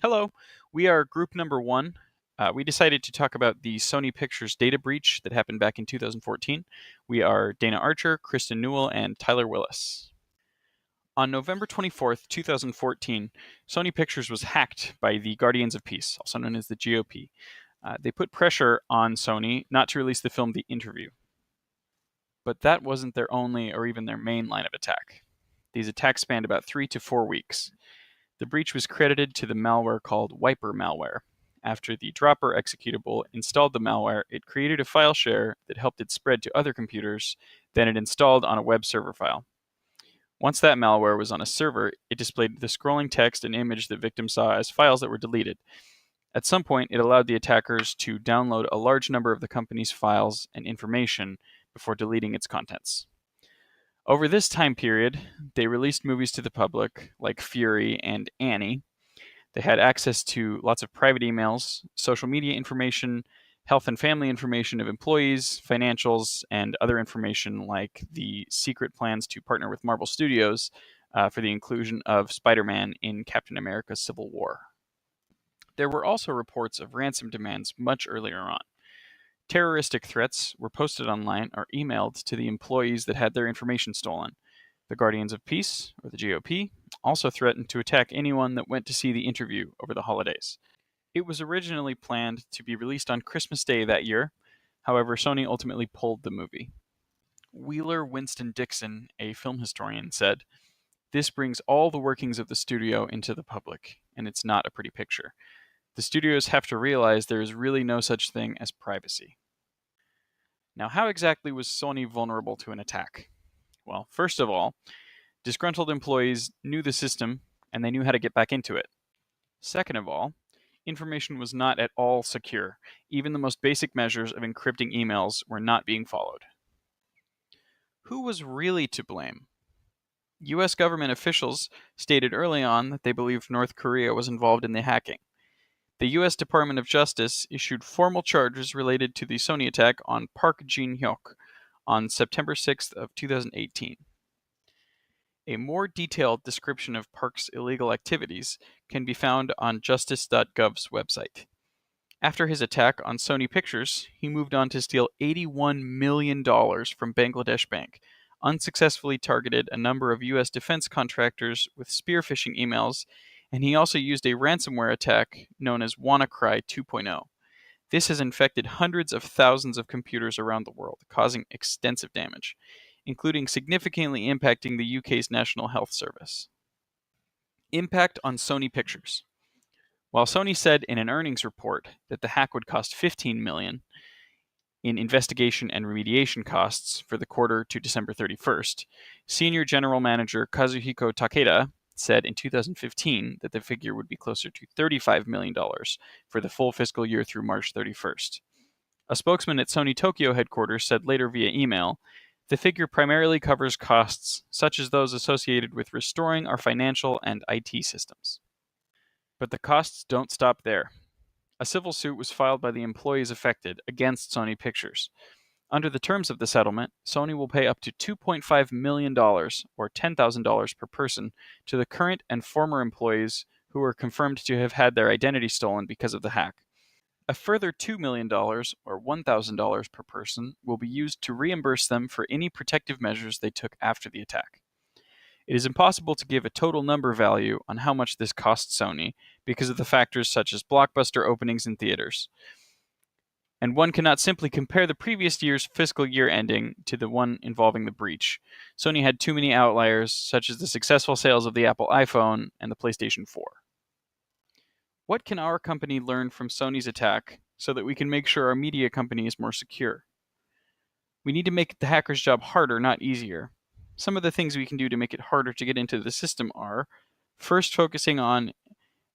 Hello, we are group number one. We decided to talk about the Sony Pictures data breach that happened back in 2014. We are Dana Archer, Kristen Newell, and Tyler Willis. On November 24th, 2014, Sony Pictures was hacked by the Guardians of Peace, also known as the GOP. They put pressure on Sony not to release the film The Interview. But that wasn't their only or even their main line of attack. These attacks spanned about 3 to 4 weeks. The breach was credited to the malware called Wiper malware. After the dropper executable installed the malware, it created a file share that helped it spread to other computers, then it installed on a web server file. Once that malware was on a server, it displayed the scrolling text and image that victims saw as files that were deleted. At some point, it allowed the attackers to download a large number of the company's files and information before deleting its contents. Over this time period, they released movies to the public, like Fury and Annie. They had access to lots of private emails, social media information, health and family information of employees, financials, and other information like the secret plans to partner with Marvel Studios for the inclusion of Spider-Man in Captain America: Civil War. There were also reports of ransom demands much earlier on. Terroristic threats were posted online or emailed to the employees that had their information stolen. The Guardians of Peace, or the GOP, also threatened to attack anyone that went to see The Interview over the holidays. It was originally planned to be released on Christmas Day that year. However, Sony ultimately pulled the movie. Wheeler Winston Dixon, a film historian, said, "This brings all the workings of the studio into the public, and it's not a pretty picture. The studios have to realize there is really no such thing as privacy." Now, how exactly was Sony vulnerable to an attack? Well, first of all, disgruntled employees knew the system and they knew how to get back into it. Second of all, information was not at all secure. Even the most basic measures of encrypting emails were not being followed. Who was really to blame? US government officials stated early on that they believed North Korea was involved in the hacking. The U.S. Department of Justice issued formal charges related to the Sony attack on Park Jin-hyuk on September 6th of 2018. A more detailed description of Park's illegal activities can be found on justice.gov's website. After his attack on Sony Pictures, he moved on to steal $81 million from Bangladesh Bank, unsuccessfully targeted a number of U.S. defense contractors with spear phishing emails, and he also used a ransomware attack known as WannaCry 2.0. This has infected hundreds of thousands of computers around the world, causing extensive damage, including significantly impacting the UK's National Health Service. Impact on Sony Pictures. While Sony said in an earnings report that the hack would cost $15 million in investigation and remediation costs for the quarter to December 31st, Senior General Manager Kazuhiko Takeda said in 2015 that the figure would be closer to $35 million for the full fiscal year through March 31st. A spokesman at Sony Tokyo headquarters said later via email, "The figure primarily covers costs such as those associated with restoring our financial and IT systems." But the costs don't stop there. A civil suit was filed by the employees affected against Sony Pictures. Under the terms of the settlement, Sony will pay up to $2.5 million, or $10,000 per person, to the current and former employees who are confirmed to have had their identity stolen because of the hack. A further $2 million, or $1,000 per person, will be used to reimburse them for any protective measures they took after the attack. It is impossible to give a total number value on how much this costs Sony because of the factors such as blockbuster openings in theaters. And one cannot simply compare the previous year's fiscal year ending to the one involving the breach. Sony had too many outliers, such as the successful sales of the Apple iPhone and the PlayStation 4. What can our company learn from Sony's attack so that we can make sure our media company is more secure? We need to make the hacker's job harder, not easier. Some of the things we can do to make it harder to get into the system are, first, focusing on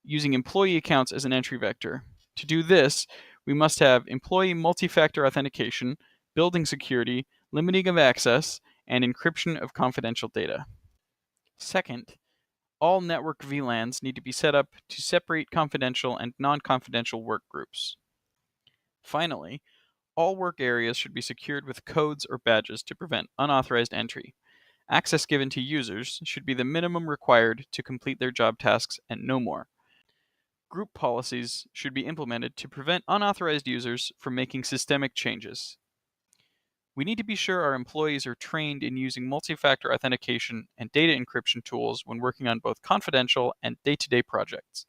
using employee accounts as an entry vector. To do this, we must have employee multi-factor authentication, building security, limiting of access, and encryption of confidential data. Second, all network VLANs need to be set up to separate confidential and non-confidential work groups. Finally, all work areas should be secured with codes or badges to prevent unauthorized entry. Access given to users should be the minimum required to complete their job tasks and no more. Group policies should be implemented to prevent unauthorized users from making systemic changes. We need to be sure our employees are trained in using multi-factor authentication and data encryption tools when working on both confidential and day-to-day projects.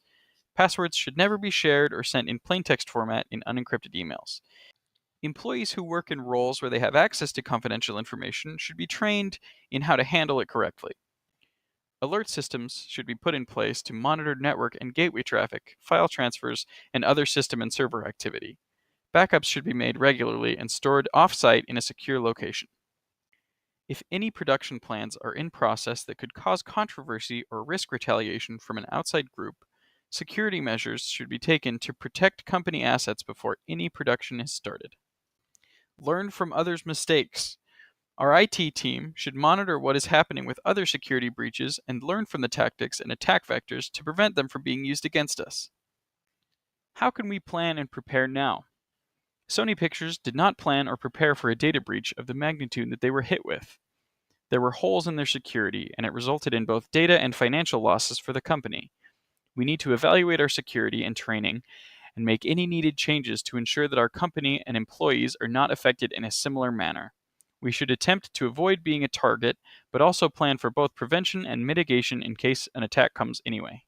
Passwords should never be shared or sent in plaintext format in unencrypted emails. Employees who work in roles where they have access to confidential information should be trained in how to handle it correctly. Alert systems should be put in place to monitor network and gateway traffic, file transfers, and other system and server activity. Backups should be made regularly and stored off-site in a secure location. If any production plans are in process that could cause controversy or risk retaliation from an outside group, security measures should be taken to protect company assets before any production is started. Learn from others' mistakes. Our IT team should monitor what is happening with other security breaches and learn from the tactics and attack vectors to prevent them from being used against us. How can we plan and prepare now? Sony Pictures did not plan or prepare for a data breach of the magnitude that they were hit with. There were holes in their security, and it resulted in both data and financial losses for the company. We need to evaluate our security and training and make any needed changes to ensure that our company and employees are not affected in a similar manner. We should attempt to avoid being a target, but also plan for both prevention and mitigation in case an attack comes anyway.